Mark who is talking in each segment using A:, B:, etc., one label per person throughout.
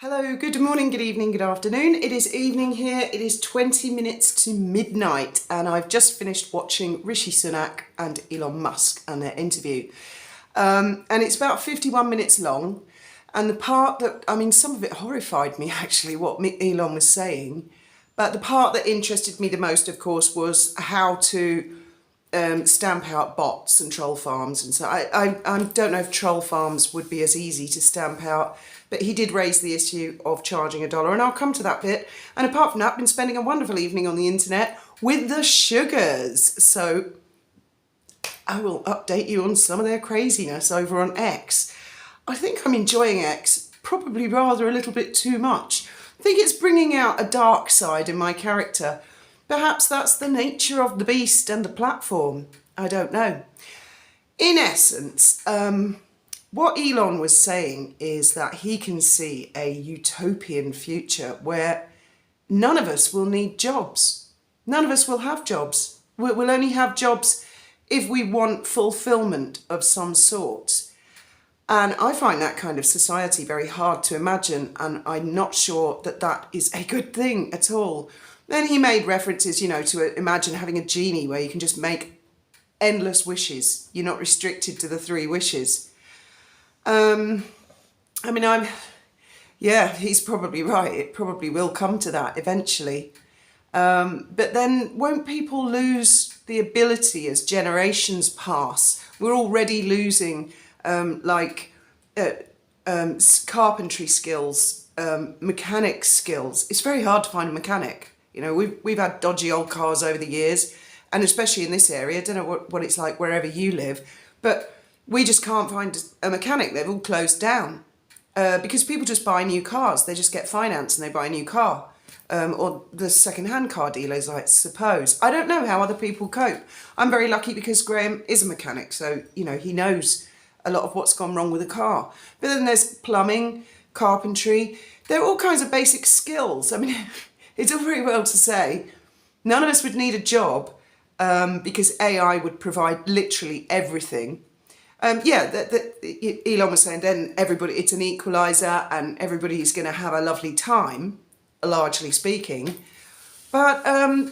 A: Hello, good morning, good evening, good afternoon. It is evening here. It is 20 minutes to midnight and I've just finished watching Rishi Sunak and Elon Musk and their interview. And it's about 51 minutes long. And the part that, some of it horrified me actually, what Elon was saying. But the part that interested me the most, of course, was how to stamp out bots and troll farms. And so I don't know if troll farms would be as easy to stamp out, but he did raise the issue of charging $1, and I'll come to that bit. And apart from that, I've been spending a wonderful evening on the internet with the Sugars. So I will update you on some of their craziness over on X. I think I'm enjoying X, probably rather a little bit too much. I think it's bringing out a dark side in my character. Perhaps that's the nature of the beast and the platform. I don't know. In essence, what Elon was saying is that he can see a utopian future where none of us will need jobs. None of us will have jobs. We'll only have jobs if we want fulfillment of some sort. And I find that kind of society very hard to imagine, and I'm not sure that that is a good thing at all. Then he made references, to imagine having a genie where you can just make endless wishes. You're not restricted to the 3 wishes. He's probably right. It probably will come to that eventually. But then won't people lose the ability as generations pass? We're already losing carpentry skills, mechanic skills. It's very hard to find a mechanic. We've had dodgy old cars over the years, and especially in this area. I don't know what it's like wherever you live, but we just can't find a mechanic. They've all closed down because people just buy new cars. They just get finance and they buy a new car, or the second-hand car dealers, I suppose. I don't know how other people cope. I'm very lucky because Graham is a mechanic, so he knows a lot of what's gone wrong with a car. But then there's plumbing, carpentry. There are all kinds of basic skills. It's all very well to say none of us would need a job because AI would provide literally everything. Elon was saying then everybody, it's an equaliser and everybody's going to have a lovely time, largely speaking. But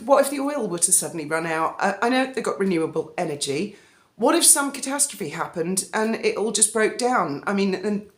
A: what if the oil were to suddenly run out? I know they've got renewable energy. What if some catastrophe happened and it all just broke down? And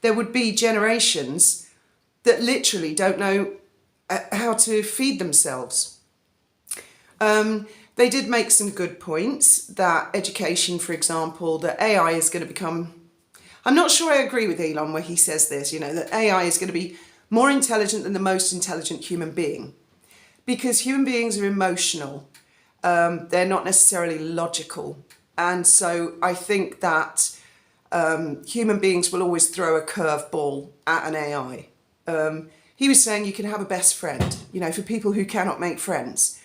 A: there would be generations that literally don't know how to feed themselves. They did make some good points that education, for example, that AI is going to become... I'm not sure I agree with Elon where he says this, that AI is going to be more intelligent than the most intelligent human being. Because human beings are emotional. They're not necessarily logical. And so I think that human beings will always throw a curveball at an AI. He was saying you can have a best friend, for people who cannot make friends.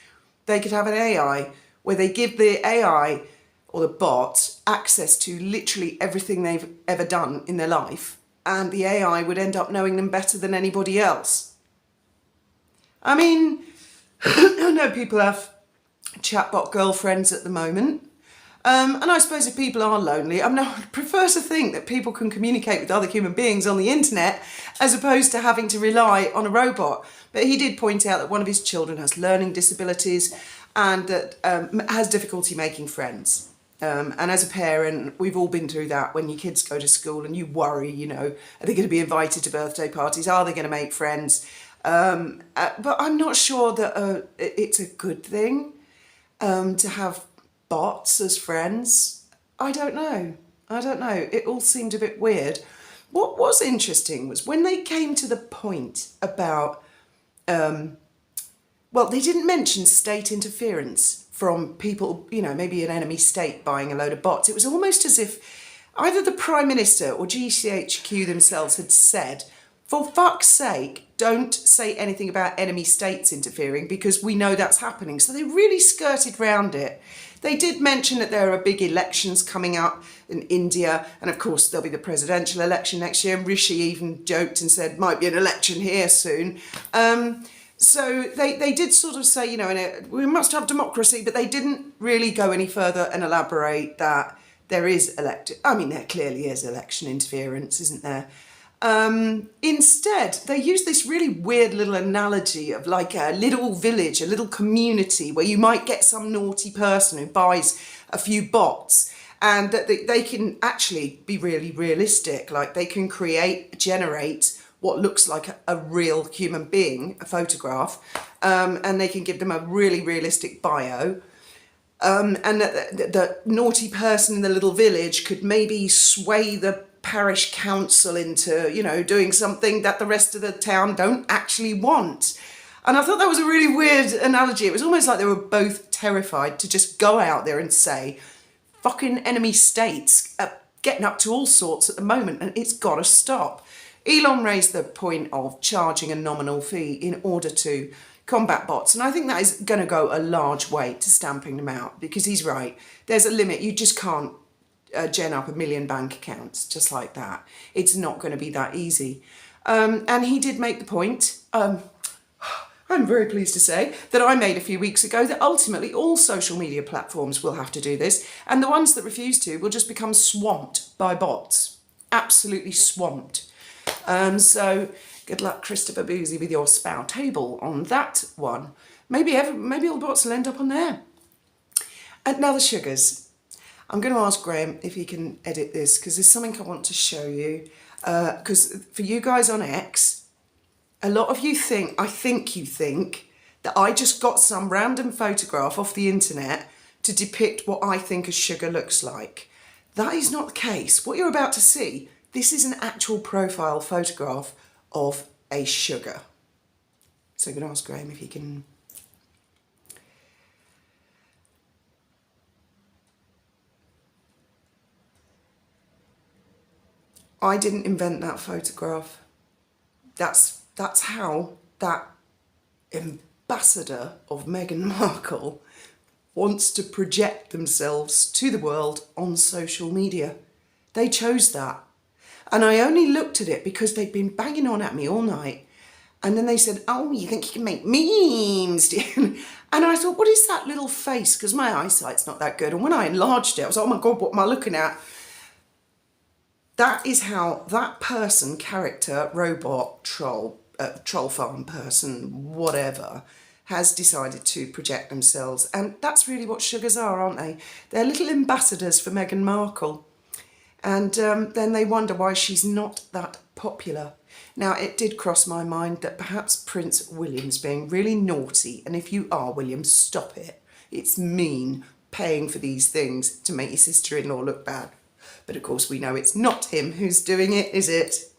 A: They could have an AI where they give the AI or the bot access to literally everything they've ever done in their life, and the AI would end up knowing them better than anybody else. I know people have chatbot girlfriends at the moment. And I suppose if people are lonely, I prefer to think that people can communicate with other human beings on the internet as opposed to having to rely on a robot. But he did point out that one of his children has learning disabilities and that has difficulty making friends. And as a parent, we've all been through that when your kids go to school and you worry, are they going to be invited to birthday parties? Are they going to make friends? But I'm not sure that it's a good thing to have bots as friends. I don't know. It all seemed a bit weird. What was interesting was when they came to the point about, they didn't mention state interference from people, maybe an enemy state buying a load of bots. It was almost as if either the Prime Minister or GCHQ themselves had said, for fuck's sake, don't say anything about enemy states interfering because we know that's happening. So they really skirted round it. They did mention that there are big elections coming up in India, and of course there'll be the presidential election next year. And Rishi even joked and said, might be an election here soon. So they did sort of say, we must have democracy, but they didn't really go any further and elaborate that there is there clearly is election interference, isn't there? Instead, they use this really weird little analogy of like a little village, a little community where you might get some naughty person who buys a few bots, and that they can actually be really realistic. Like they can generate what looks like a real human being, a photograph, and they can give them a really realistic bio. And the naughty person in the little village could maybe sway the parish council into, you know, doing something that the rest of the town don't actually want. And I thought that was a really weird analogy. It was almost like they were both terrified to just go out there and say, fucking enemy states are getting up to all sorts at the moment and it's got to stop. Elon raised the point of charging a nominal fee in order to combat bots, and I think that is going to go a large way to stamping them out, because he's right. There's a limit. You just can't gen up 1 million bank accounts just like that. It's not going to be that easy. And he did make the point, I'm very pleased to say, that I made a few weeks ago, that ultimately all social media platforms will have to do this, and the ones that refuse to will just become swamped by bots. Absolutely swamped. So good luck, Christopher Boozy, with your spout table on that one. Maybe all the bots will end up on there. And now the sugars. I'm going to ask Graham if he can edit this, because there's something I want to show you. Because for you guys on X, a lot of you think that I just got some random photograph off the internet to depict what I think a sugar looks like. That is not the case. What you're about to see, this is an actual profile photograph of a sugar. So I'm going to ask Graham if he can... I didn't invent that photograph. That's how that ambassador of Meghan Markle wants to project themselves to the world on social media. They chose that. And I only looked at it because they'd been banging on at me all night. And then they said, oh, you think you can make memes? And I thought, what is that little face? Because my eyesight's not that good. And when I enlarged it, I was like, oh my God, what am I looking at? That is how that person, character, robot, troll farm person, whatever, has decided to project themselves. And that's really what sugars are, aren't they? They're little ambassadors for Meghan Markle. And then they wonder why she's not that popular. Now, it did cross my mind that perhaps Prince William's being really naughty. And if you are, William, stop it. It's mean paying for these things to make your sister-in-law look bad. But of course, we know it's not him who's doing it, is it?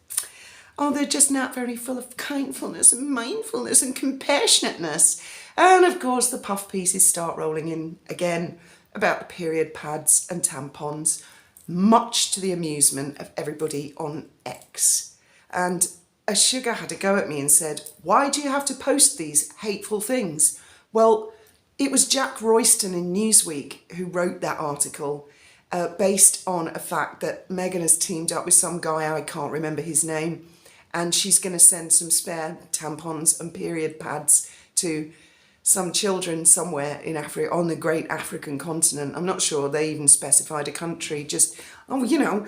A: Oh, they're just not very full of kindfulness and mindfulness and compassionateness. And of course, the puff pieces start rolling in again about the period pads and tampons, much to the amusement of everybody on X. And a sugar had a go at me and said, why do you have to post these hateful things? Well, it was Jack Royston in Newsweek who wrote that article based on a fact that Meghan has teamed up with some guy, I can't remember his name, and she's going to send some spare tampons and period pads to some children somewhere in Africa, on the great African continent. I'm not sure they even specified a country, just, oh, you know,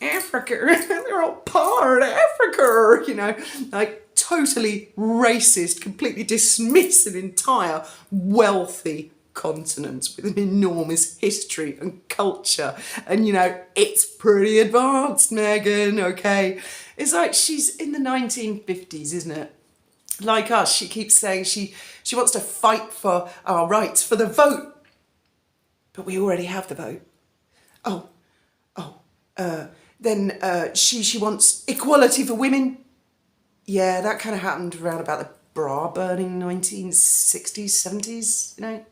A: Africa, they're all part of Africa, you know, like totally racist, completely dismiss an entire wealthy continent with an enormous history and culture. And, you know, it's pretty advanced, Meghan, okay? It's like she's in the 1950s, isn't it? Like us, she keeps saying she wants to fight for our rights, for the vote. But we already have the vote. Then she wants equality for women. Yeah, that kind of happened around about the bra burning 1960s, 70s, you know.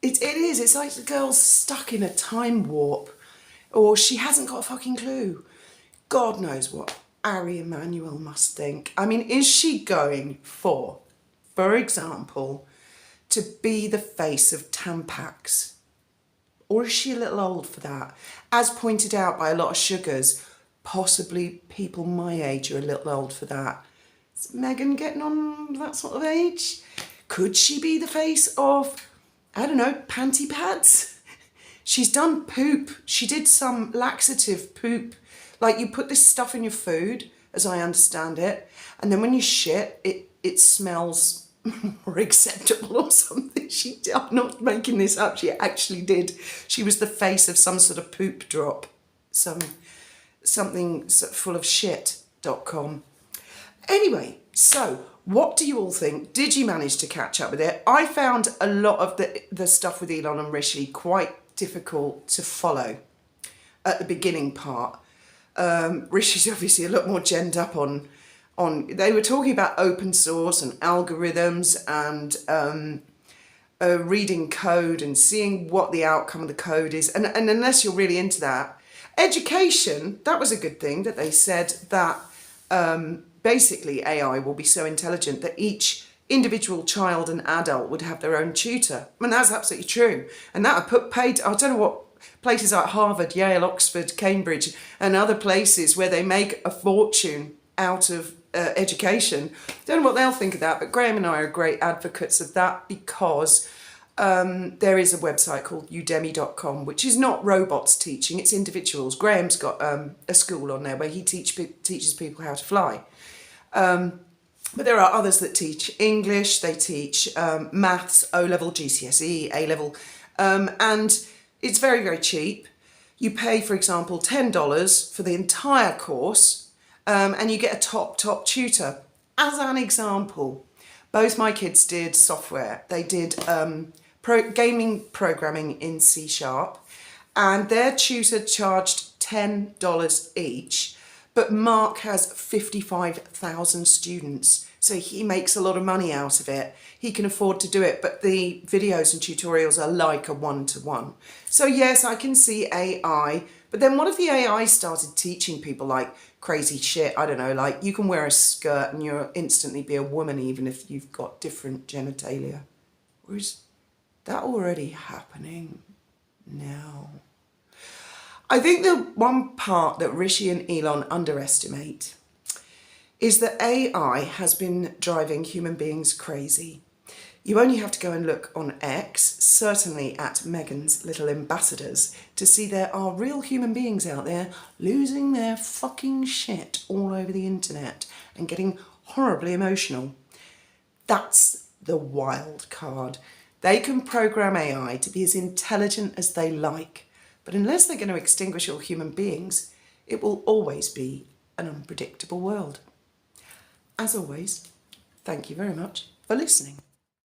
A: It is, it's like the girl's stuck in a time warp, or she hasn't got a fucking clue. God knows what Ari Emanuel must think. I mean, is she going for example, to be the face of Tampax? Or is she a little old for that? As pointed out by a lot of sugars, possibly people my age are a little old for that. Is Meghan getting on that sort of age? Could she be the face of, I don't know, panty pads? She's done poop. She did some laxative poop, Like, you put this stuff in your food, as I understand it, and then when you shit, it smells more acceptable or something. I'm not making this up, she actually did. She was the face of some sort of poop drop, something full of shit.com. Anyway, so what do you all think? Did you manage to catch up with it? I found a lot of the stuff with Elon and Rishi quite difficult to follow at the beginning part. Rishi's obviously a lot more genned up on they were talking about open source and algorithms and reading code and seeing what the outcome of the code is. And unless you're really into that, education, that was a good thing that they said that basically AI will be so intelligent that each individual child and adult would have their own tutor. I mean, that's absolutely true. And that would put paid, I don't know what, places like Harvard, Yale, Oxford, Cambridge and other places where they make a fortune out of education. Don't know what they'll think of that, but Graham and I are great advocates of that because there is a website called udemy.com, which is not robots teaching, it's individuals. Graham's got a school on there where he teaches people how to fly. But there are others that teach English, they teach maths, O-level, GCSE, A-level, and it's very, very cheap. You pay, for example, $10 for the entire course, and you get a top tutor. As an example, both my kids did software. They did gaming programming in C#, and their tutor charged $10 each. But Mark has 55,000 students, so he makes a lot of money out of it. He can afford to do it, but the videos and tutorials are like a one-to-one. So yes, I can see AI, but then what if the AI started teaching people like crazy shit? I don't know, like you can wear a skirt and you'll instantly be a woman even if you've got different genitalia. Or is that already happening now? I think the one part that Rishi and Elon underestimate is that AI has been driving human beings crazy. You only have to go and look on X, certainly at Meghan's little ambassadors, to see there are real human beings out there losing their fucking shit all over the internet and getting horribly emotional. That's the wild card. They can program AI to be as intelligent as they like, but unless they're going to extinguish all human beings, it will always be an unpredictable world. As always, thank you very much for listening.